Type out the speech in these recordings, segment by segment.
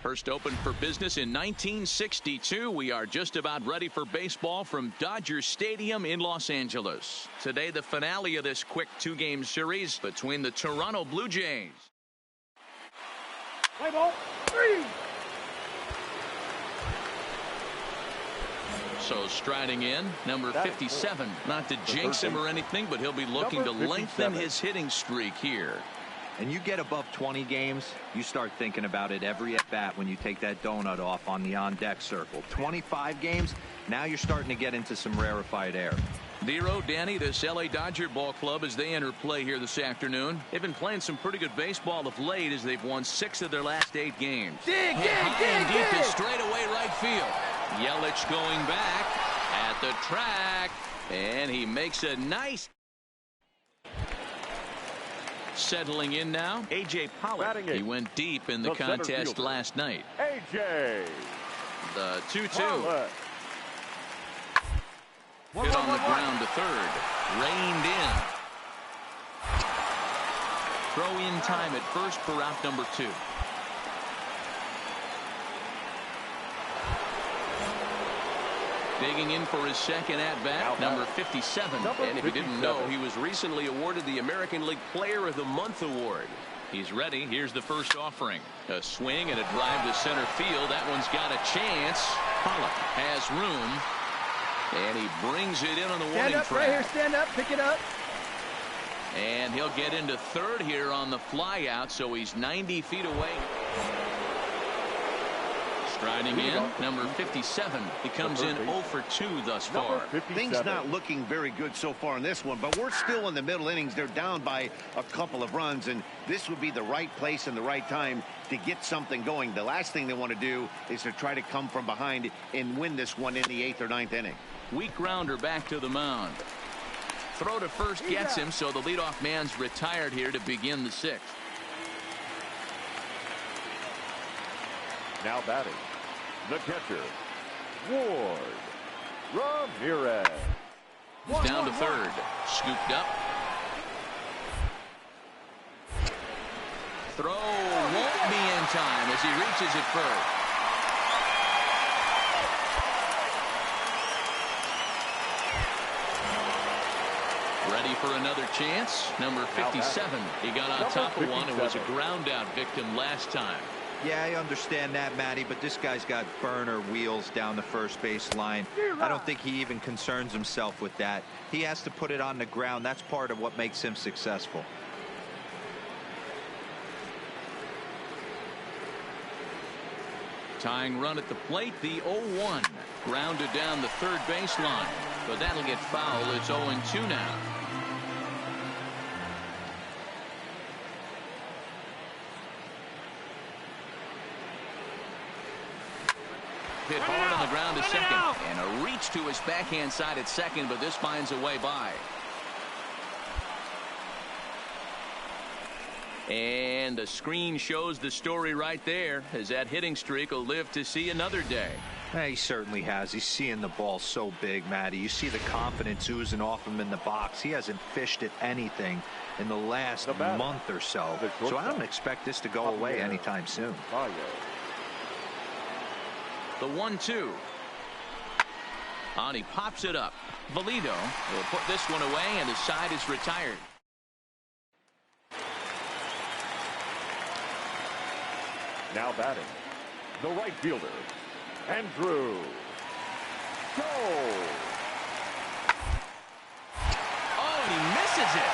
First opened for business in 1962. We are just about ready for baseball from Dodger Stadium in Los Angeles. Today, the finale of this quick two-game series between the Toronto Blue Jays. Play ball. 3. So striding in, number 57. Not to jinx him or anything, but he'll be looking to lengthen his hitting streak here. And you get above 20 games, you start thinking about it every at-bat when you take that donut off on the on-deck circle. 25 games, now you're starting to get into some rarefied air. Nero, Danny, this L.A. Dodger ball club as they enter play here this afternoon. They've been playing some pretty good baseball of late as they've won 6 of their last 8 games. Dig, Deep is straight away right field. Yelich going back at the track, and he makes a nice. Settling in now, A.J. Pollock. He went deep in the contest last night. A.J. The 2-2. Hit on the ground to third. Reined in. Throw in time at first for out number 2. Digging in for his second at-bat, number 57. And if you didn't know, he was recently awarded the American League Player of the Month award. He's ready. Here's the first offering. A swing and a drive to center field. That one's got a chance. Pollock has room. And he brings it in on the warning track. Right here, stand up, pick it up. And he'll get into third here on the flyout, so he's 90 feet away. Striding in, number 57. He comes in 0 for 2 thus far. Things not looking very good so far in this one, but we're still in the middle innings. They're down by a couple of runs, and this would be the right place and the right time to get something going. The last thing they want to do is to try to come from behind and win this one in the 8th or 9th inning. Weak grounder back to the mound. Throw to first gets him, so the leadoff man's retired here to begin the 6th. Now batting, the catcher, Ward Ramirez. Down to third. Scooped up. Throw won't be in time as he reaches it first. Ready for another chance. Number 57. He got on top of one and was a ground out victim last time. Yeah, I understand that, Matty, but this guy's got burner wheels down the first base line. I don't think he even concerns himself with that. He has to put it on the ground. That's part of what makes him successful. Tying run at the plate, the 0-1. Grounded down the third baseline. But that'll get foul. It's 0-2 now. Hit hard on the ground to second. And a reach to his backhand side at second, but this finds a way by. And the screen shows the story right there, as that hitting streak will live to see another day. Yeah, he certainly has. He's seeing the ball so big, Matty. You see the confidence oozing off him in the box. He hasn't fished at anything in the last month or so. So I don't expect this to go away anytime soon. The 1-2. And he pops it up. Valido will put this one away, and his side is retired. Now batting, the right fielder, Andrew Cole. Oh, he misses it.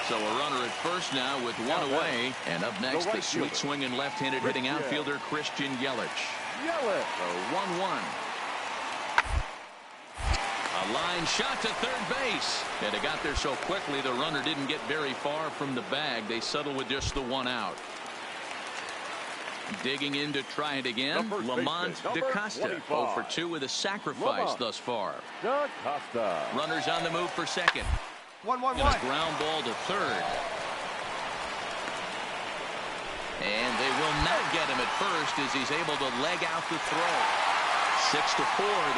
So a runner at first now with one away. And up next, the sweet swinging left-handed hitting outfielder Christian Yelich. The 1-1. A line shot to third base. And it got there so quickly the runner didn't get very far from the bag. They settle with just the 1 out. Digging in to try it again. Lamont DaCosta 0 for 2 with a sacrifice thus far. Runners on the move for second. 1-1-1. And a ground ball to third. And they will not get him at first as he's able to leg out the throw. 6-4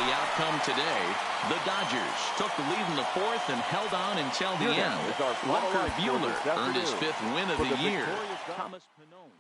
the outcome today. The Dodgers took the lead in the fourth and held on until the end. Walker Buehler earned his 5th win of the year. Thomas Pannone.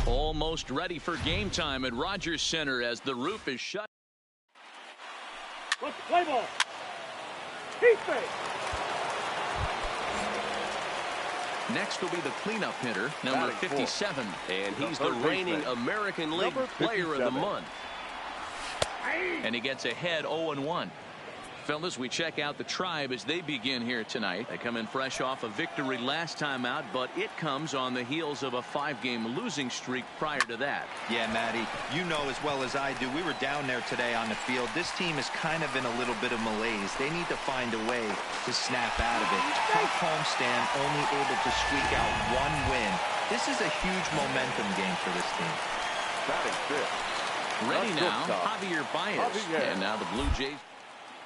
Almost ready for game time at Rogers Center as the roof is shut. Let's play ball. Defense. Next will be the cleanup hitter, number 57. And he's the reigning American League Player of the Month. And he gets ahead 0-1. Fellas, we check out the Tribe as they begin here tonight. They come in fresh off a victory last time out, but it comes on the heels of a 5-game losing streak prior to that. Yeah, Matty, you know as well as I do, we were down there today on the field. This team is kind of in a little bit of malaise. They need to find a way to snap out of it. Tough homestand, only able to squeak out one win. This is a huge momentum game for this team. Batting fifth. Ready now, Javier Baez. And now the Blue Jays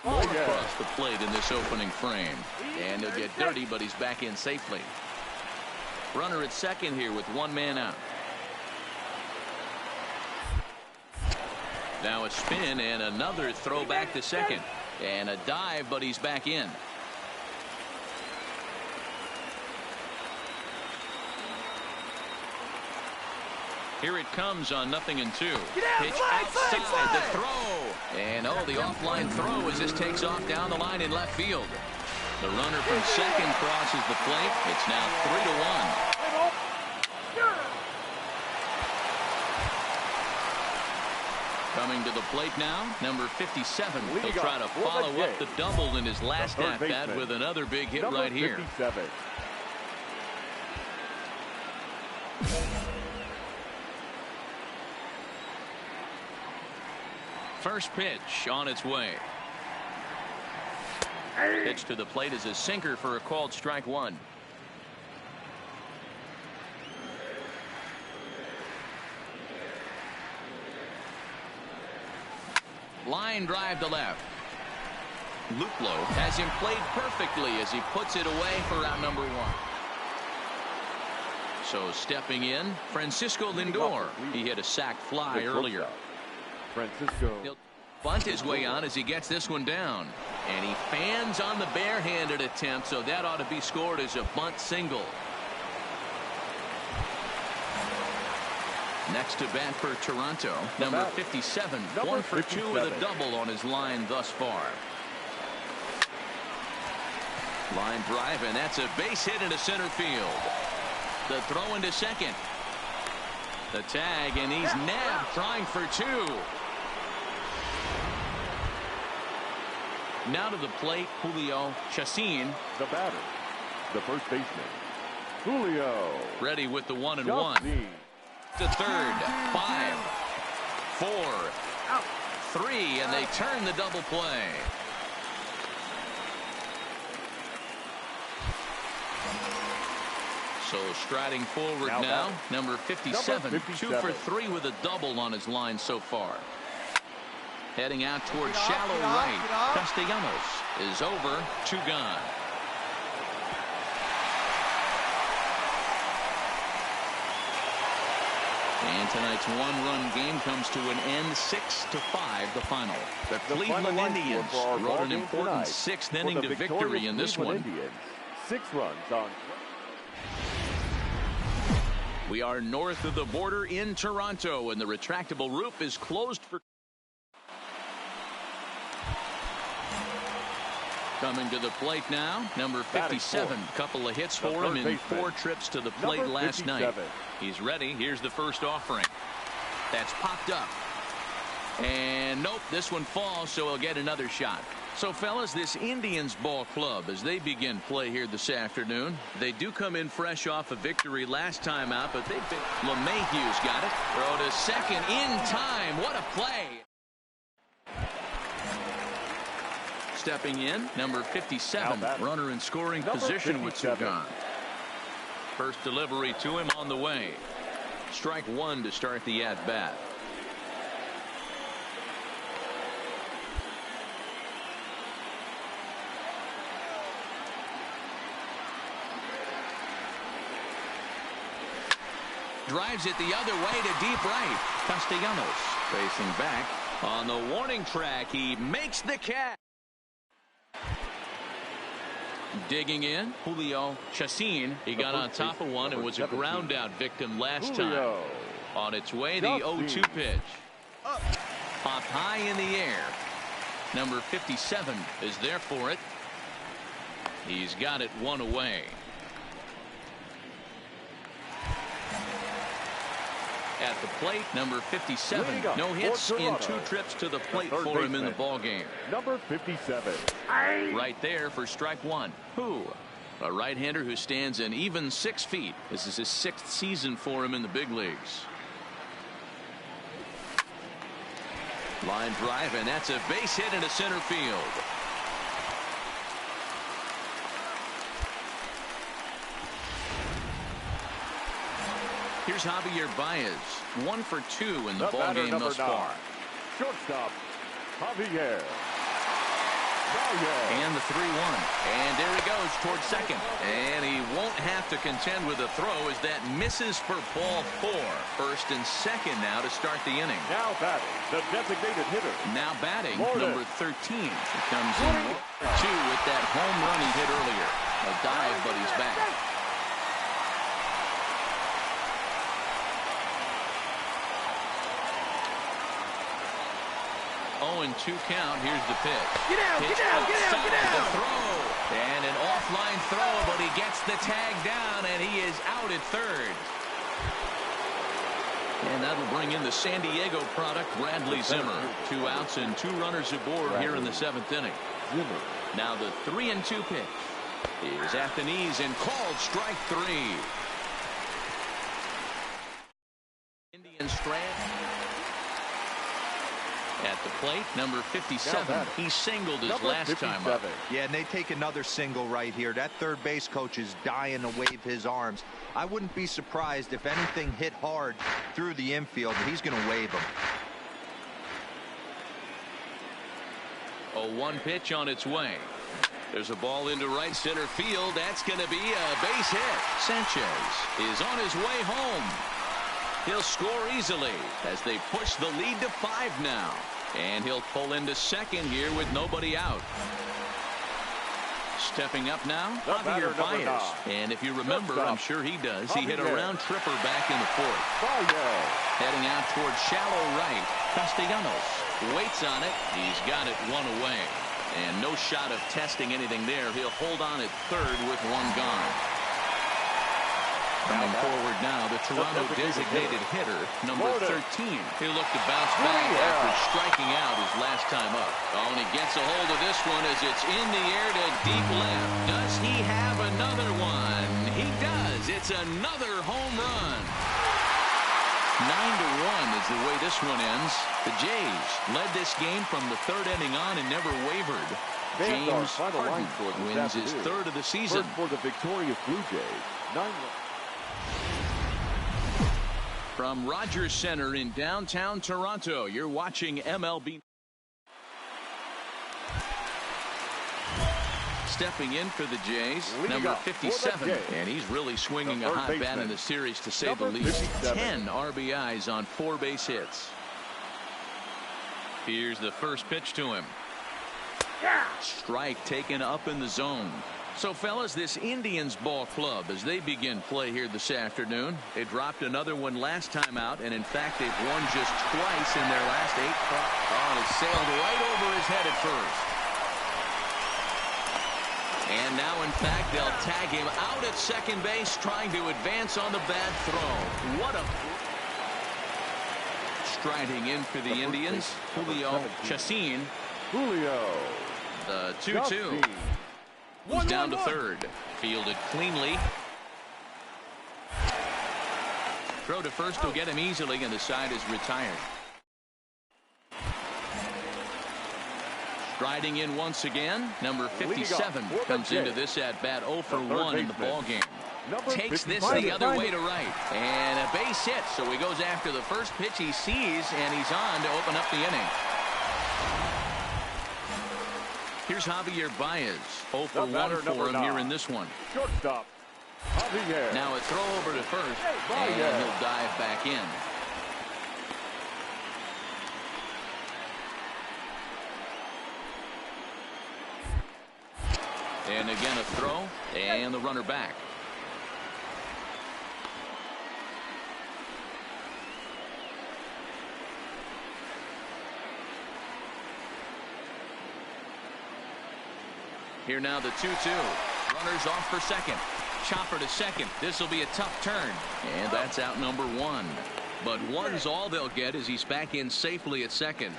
more across the plate in this opening frame. And he'll get dirty, but he's back in safely. Runner at second here with one man out. Now a spin and another throw back to second. And a dive, but he's back in. Here it comes on 0-2. Pitch outside the throw. And oh, the offline throw as this takes off down the line in left field. The runner from second crosses the plate. It's now 3-1. Coming to the plate now, number 57. He'll try to follow up the double in his last at-bat with another big hit right here. 57. First pitch on its way. Pitch to the plate is a sinker for a called strike one. Line drive to left. Luplow has him played perfectly as he puts it away for out number one. So stepping in, Francisco Lindor. He hit a sac fly earlier. He'll bunt his way on as he gets this one down. And he fans on the barehanded attempt, so that ought to be scored as a bunt single. Next to bat for Toronto, number 57. 1 for 2 with a double on his line thus far. Line drive, and that's a base hit into center field. The throw into second. The tag, and he's nabbed trying for 2. Now to the plate, Goldiestein. The batter, the first baseman, Julio. Ready with the 1-1. To third, 5, 4, 3, and they turn the double play. So striding forward now, number 57, 2 for 3 with a double on his line so far. Heading out towards shallow right. Castellanos is over, 2 gone. And tonight's one-run game comes to an end, 6-5, the final. The Cleveland Indians wrote an important 6th inning to victory in this one. 6 runs on. We are north of the border in Toronto, and the retractable roof is closed for. Coming to the plate now, number 57. Couple of hits for him in 4 trips to the plate last night. He's ready. Here's the first offering. That's popped up. And nope, this one falls, so he'll get another shot. So, fellas, this Indians ball club, as they begin play here this afternoon, they do come in fresh off a victory last time out, but they've been. LeMahieu's got it. Throw to second in time. What a play. Stepping in, number 57, runner in scoring position with 2 gone. First delivery to him on the way. Strike 1 to start the at-bat. Drives it the other way to deep right. Castellanos facing back on the warning track. He makes the catch. Digging in, Goldiestein. He got on top of one and was a ground out victim last time. On its way, the 0-2 pitch. Popped high in the air. Number 57 is there for it. He's got it 1 away. At the plate, number 57. No hits in 2 trips to the plate for him in the ball game. Number 57. Right there for strike 1. Who? A right-hander who stands an even 6 feet. This is his 6th season for him in the big leagues. Line drive, and that's a base hit into center field. Here's Javier Baez, 1 for 2 in the ball game thus far. Shortstop, Javier. And the 3-1. And there he goes towards second. And he won't have to contend with a throw as that misses for ball 4. First and second now to start the inning. Now batting, the designated hitter. Now batting, number 13. He comes in 2 with that home run he hit earlier. A dive, but he's back. 0-2 count. Here's the pitch. Get out, get out, get out, get out. The throw. And an offline throw, but he gets the tag down, and he is out at third. And that'll bring in the San Diego product, Bradley Zimmer. 2 outs and 2 runners aboard here in the 7th inning. Now the 3-2 pitch is at the knees and called strike 3. Indian Strand. At the plate, number 57. He singled his last time up. Yeah, and they take another single right here. That third base coach is dying to wave his arms. I wouldn't be surprised if anything hit hard through the infield. He's going to wave them. A 1 pitch on its way. There's a ball into right center field. That's going to be a base hit. Sanchez is on his way home. He'll score easily as they push the lead to 5 now. And he'll pull into second here with nobody out. Stepping up now, Javier Baez. And if you remember, I'm sure he does, he hit a round tripper back in the 4th. Heading out towards shallow right. Castellanos waits on it. He's got it 1 away. And no shot of testing anything there. He'll hold on at third with 1 gone. Coming forward now, the Toronto designated hitter, number 13. He'll look to bounce back after striking out his last time up. Oh, and he gets a hold of this one as it's in the air to deep left. Does he have another one? He does. It's another home run. 9-1 is the way this one ends. The Jays led this game from the 3rd inning on and never wavered. James Harden wins his 3rd of the season. First for the victorious Blue Jays, 9-1. From Rogers Center in downtown Toronto, you're watching MLB. Stepping in for the Jays, number 57. And he's really swinging a hot bat in the series, to say the least. 10 RBIs on 4 base hits. Here's the first pitch to him. Strike taken up in the zone. So, fellas, this Indians ball club, as they begin play here this afternoon, they dropped another one last time out, and in fact, they've won just twice in their last 8. Oh, it sailed right over his head at first. And now, in fact, they'll tag him out at second base, trying to advance on the bad throw. What a... Striding in for the Indians, Julio Chacin. The 2-2. He's down to third. Fielded cleanly. Throw to first will get him easily, and the side is retired. Striding in once again, number 57 comes into this at bat 0 for 1 in the ball game. Takes this the other way to right, and a base hit. So he goes after the first pitch he sees, and he's on to open up the inning. Here's Javier Baez. 0 for 1 for him here in this one. Shortstop, Javier. Now a throw over to first, and he'll dive back in. And again a throw, and the runner back. Here now the 2-2. Runners off for second. Chopper to second. This will be a tough turn. And that's out number 1. But one's all they'll get as he's back in safely at second.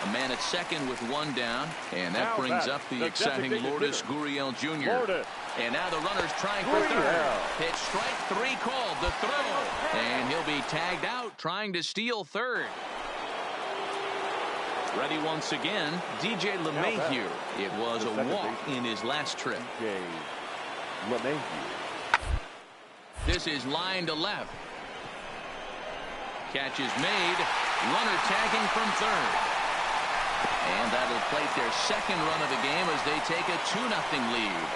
A man at second with one down, and that brings up the exciting Lourdes Gurriel Jr. And now the runner's trying for third. Pitch strike 3 called, the throw. And he'll be tagged out trying to steal third. Ready once again, DJ LeMahieu. It was a walk in his last trip. This is line to left. Catch is made. Runner tagging from third. And that'll plate their second run of the game as they take a 2-0 lead.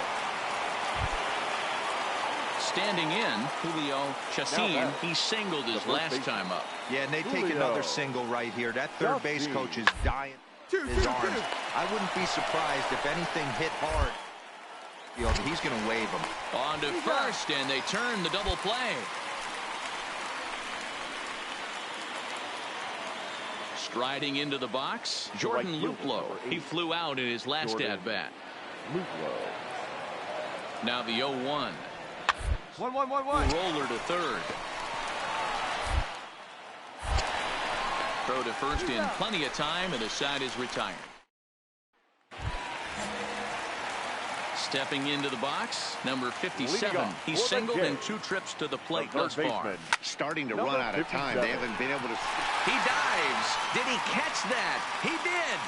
Standing in, Julio Chacin, he singled his last time up. Yeah, and they take another single right here. That third base coach is dying his arms. I wouldn't be surprised if anything hit hard. He's going to wave them. On to first, and they turn the double play. Striding into the box, Jordan Luplow. He flew out in his last at-bat. Now the 0-1. 1-1-1-1. Roller to third. Throw to first in plenty of time, and the side is retired. Stepping into the box, number 57. He's singled in 2 trips to the plate thus far. Starting to run out of time. They haven't been able to. He dives. Did he catch that? He did.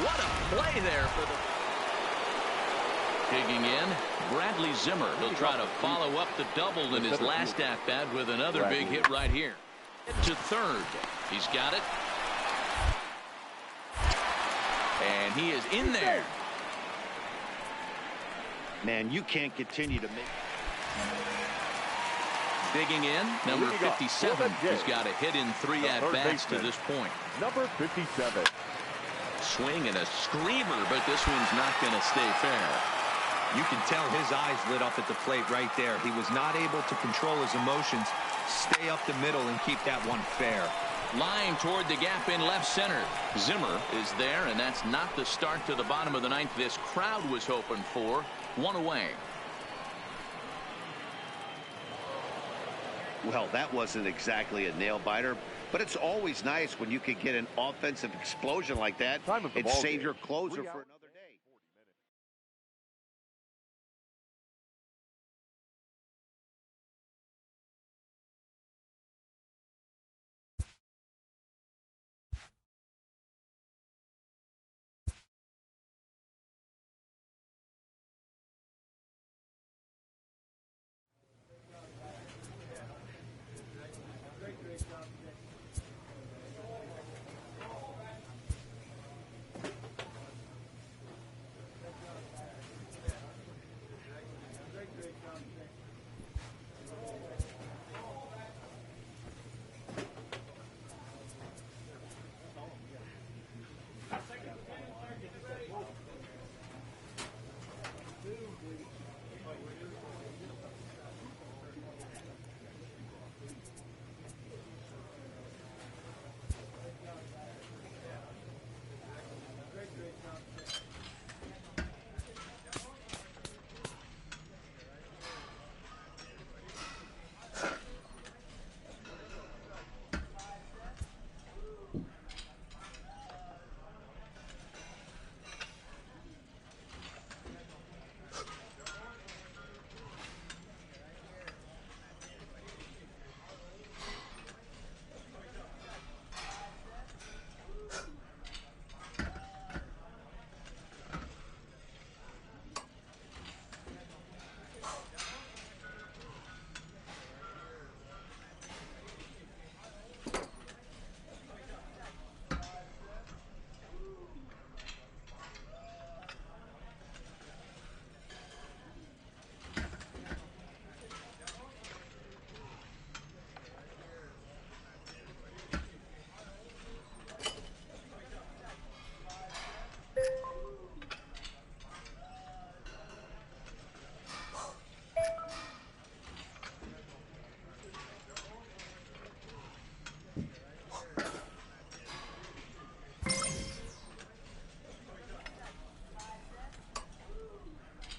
What a play there for the. Digging in, Bradley Zimmer. He'll try to follow up the double in his last at-bat with another big hit right here. To third. He's got it. And he is in there. Man, you can't continue to make. Digging in, number 57. He's got a hit in 3 at-bats to this point. Number 57. Swing and a screamer, but this one's not going to stay fair. You can tell his eyes lit up at the plate right there. He was not able to control his emotions, stay up the middle, and keep that one fair. Line toward the gap in left center. Zimmer is there, and that's not the start to the bottom of the 9th this crowd was hoping for. 1 away. Well, that wasn't exactly a nail-biter, but it's always nice when you can get an offensive explosion like that and save your closer for another day.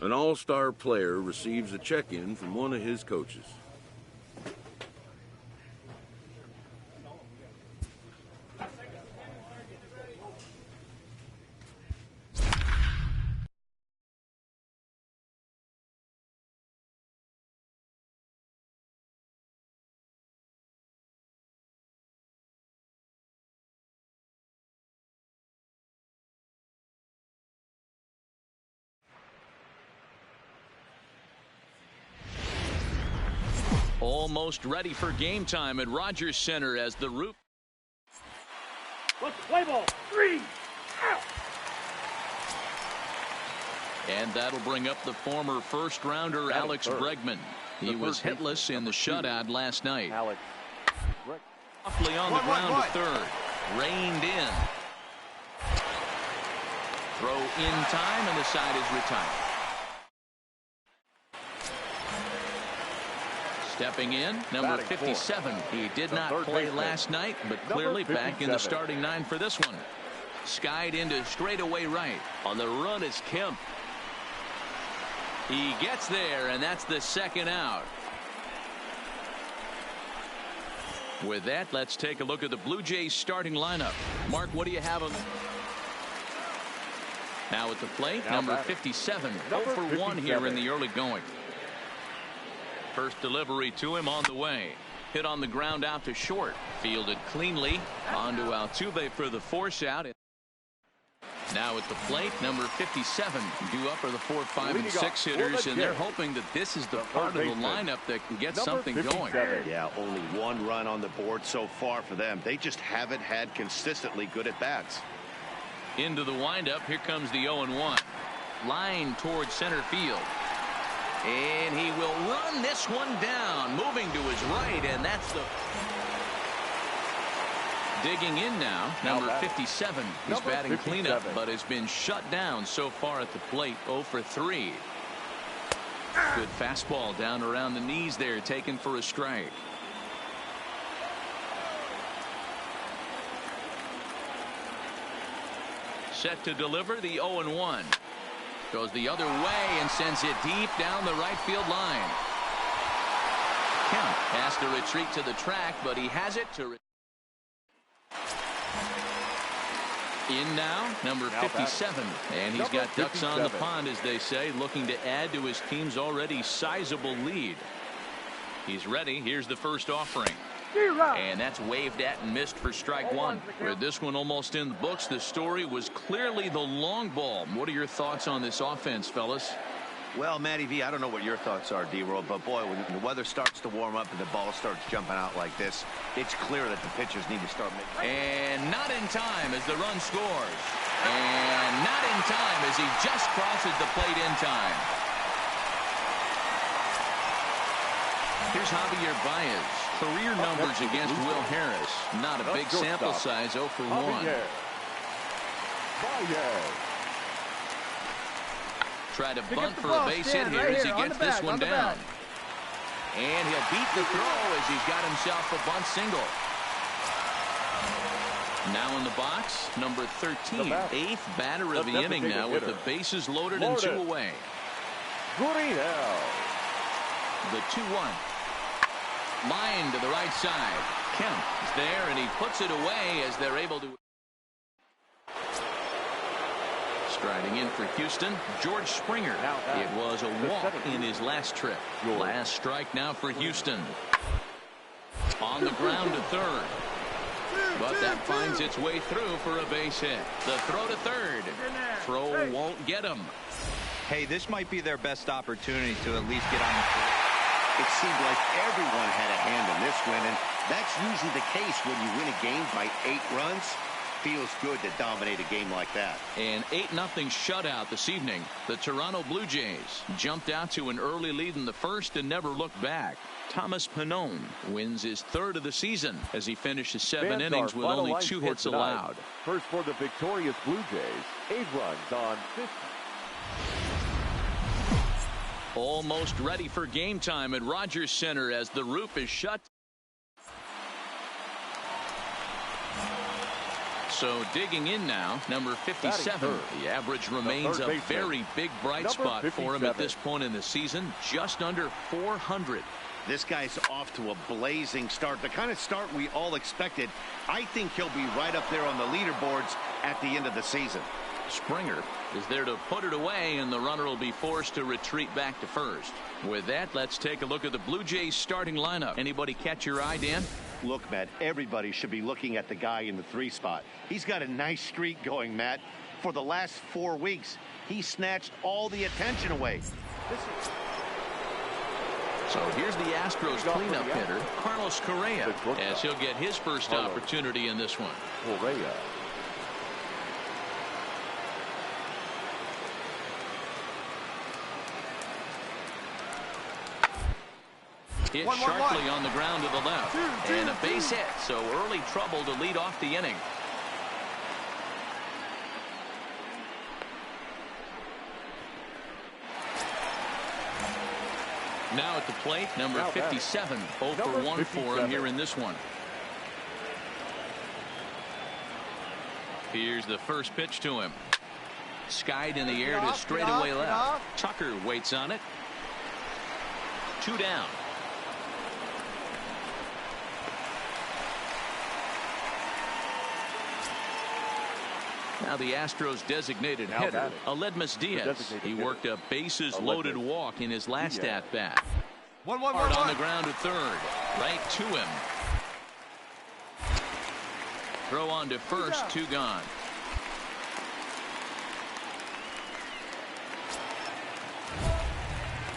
An all-star player receives a check-in from one of his coaches. Almost ready for game time at Rogers Center as the roof. Let's play ball. 3 out. And that'll bring up the former first-rounder Alex Bregman. He was hitless in the shutout last night. Alex. Softly on the ground to third. Reined in. Throw in time, and the side is retired. Stepping in, number 57. He did not play last night, but clearly back in the starting 9 for this one. Skied into straightaway right. On the run is Kemp. He gets there, and that's the second out. With that, let's take a look at the Blue Jays starting lineup. Mark, what do you have on? Now at the plate, number 57. 0 for 1 here in the early going. First delivery to him on the way. Hit on the ground out to short. Fielded cleanly. On to Altuve for the force out. Now at the plate, number 57. Due up are the 4, 5, and 6 hitters, and they're hoping that this is the part of the lineup that can get something going. Yeah, only 1 run on the board so far for them. They just haven't had consistently good at-bats. Into the windup. Here comes the 0-1. Line towards center field. And he will run this one down. Moving to his right, and that's the... Digging in now, number 57. He's batting cleanup, but has been shut down so far at the plate. 0 for 3. Good fastball down around the knees there, taken for a strike. Set to deliver the 0-1. Goes the other way and sends it deep down the right field line. Kemp has to retreat to the track, but he has it to... In now, number 57. And he's got ducks on the pond, as they say, looking to add to his team's already sizable lead. He's ready. Here's the first offering. And that's waved at and missed for strike 1. With this one almost in the books, the story was clearly the long ball. What are your thoughts on this offense, fellas? Well, Matty V, I don't know what your thoughts are, D-Roll, but boy, when the weather starts to warm up and the ball starts jumping out like this, it's clear that the pitchers need to start making... And not in time as the run scores. And not in time as he just crosses the plate in time. Here's Javier Baez. Career numbers against Will Harris. Not a big sample size, 0 for 1. Try to bunt for a base hit here as he gets this one down. And he'll beat the throw as he's got himself a bunt single. Now in the box, number 13, 8th batter of the inning now with the bases loaded and 2 away. The 2-1. Line to the right side. Kemp is there, and he puts it away as they're able to... Striding in for Houston, George Springer. It was a walk in his last trip. Last strike now for Houston. On the ground to third. But that finds its way through for a base hit. The throw to third. Throw won't get him. Hey, this might be their best opportunity to at least get on the field. It seemed like everyone had a hand in this win, and that's usually the case when you win a game by 8 runs. Feels good to dominate a game like that. An 8-0 shutout this evening. The Toronto Blue Jays jumped out to an early lead in the first and never looked back. Thomas Pannone wins his 3rd of the season as he finishes 7 innings with only 2 hits allowed. First for the victorious Blue Jays, 8 runs on 50. Almost ready for game time at Rogers Center as the roof is shut. So digging in now, number 57. The average remains a very big bright spot for him at this point in the season, just under 400. This guy's off to a blazing start, the kind of start we all expected. I think he'll be right up there on the leaderboards at the end of the season. Springer is there to put it away, and the runner will be forced to retreat back to first. With that, let's take a look at the Blue Jays starting lineup. Anybody catch your eye, Dan? Look, Matt, everybody should be looking at the guy in the 3 spot. He's got a nice streak going, Matt. For the last 4 weeks, he snatched all the attention away. So here's the Astros cleanup hitter, Carlos Correa, as he'll get his first opportunity in this one. Correa. Hit sharply on the ground to the left. And a base hit, so early trouble to lead off the inning. Now at the plate, number 57. 0 for 1 for him here in this one. Here's the first pitch to him. Skied in the air to straightaway left. Tucker waits on it. 2 down. Now the Astros designated hitter, Aledmus Diaz. He worked a bases-loaded walk in his last at-bat. Hard on the ground to third. Right to him. Throw on to first, 2 gone.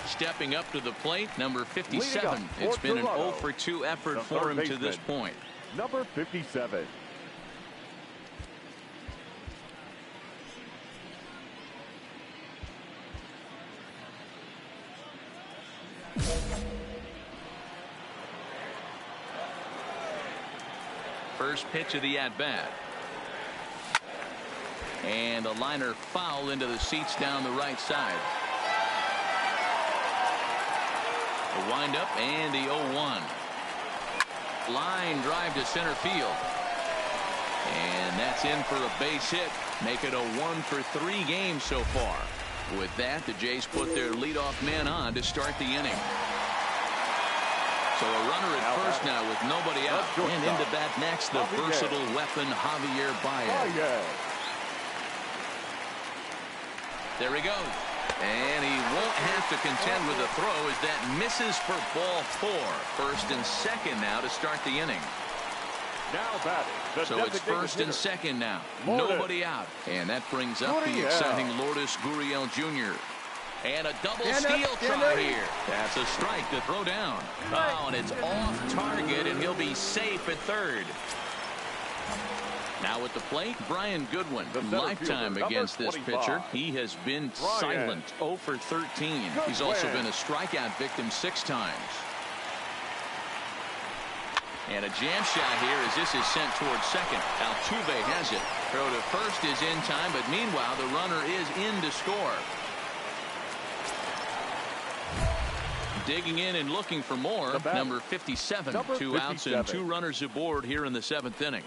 Stepping up to the plate, number 57. It's been an 0 for 2 effort for him to this point. Number 57. First pitch of the at-bat. And a liner foul into the seats down the right side. The windup and the 0-1. Line drive to center field. And that's in for a base hit. Make it a 1 for 3 game so far. With that, the Jays put their leadoff man on to start the inning. So a runner at first now with nobody out. And into bat next, the versatile weapon, Javier Baez. There he goes. And he won't have to contend with the throw as that misses for ball 4. First and second now to start the inning. So it's first and second now. Nobody out. And that brings up the exciting Lourdes Gurriel Jr. And a double steal try here. That's a strike to throw down. Oh, and it's off target, and he'll be safe at third. Now at the plate, Brian Goodwin. Lifetime against this pitcher. He has been silent, 0 for 13. He's also been a strikeout victim 6 times. And a jam shot here as this is sent towards second. Altuve has it. Throw to first is in time, but meanwhile the runner is in to score. Digging in and looking for more, number 57. 2 outs and 2 runners aboard here in the 7th inning.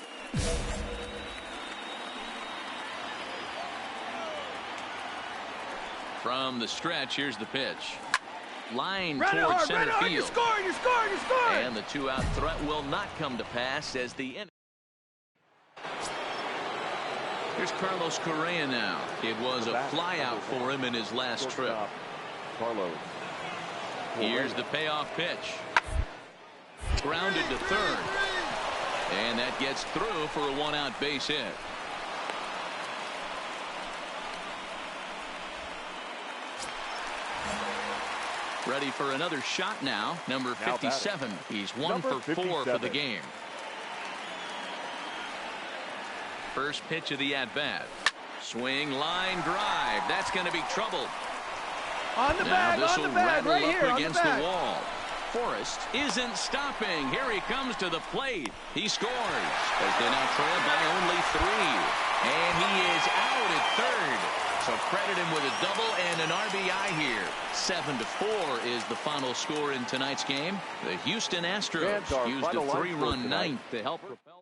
From the stretch, here's the pitch. Line towards center field. You're scoring. And the 2-out threat will not come to pass as the inning. Here's Carlos Correa now. It was a flyout for him in his last trip. Here's the payoff pitch. Grounded to third. And that gets through for a 1-out base hit. Ready for another shot now. Number 57. He's 1 for 4 for the game. First pitch of the at-bat. Swing, line, drive. That's going to be trouble. On the bag, right here, against the wall. Forrest isn't stopping. Here he comes to the plate. He scores as they now trail by only 3. And he is out at third. So credit him with a double and an RBI here. 7-4 is the final score in tonight's game. The Houston Astros used a 3-run ninth to help propel.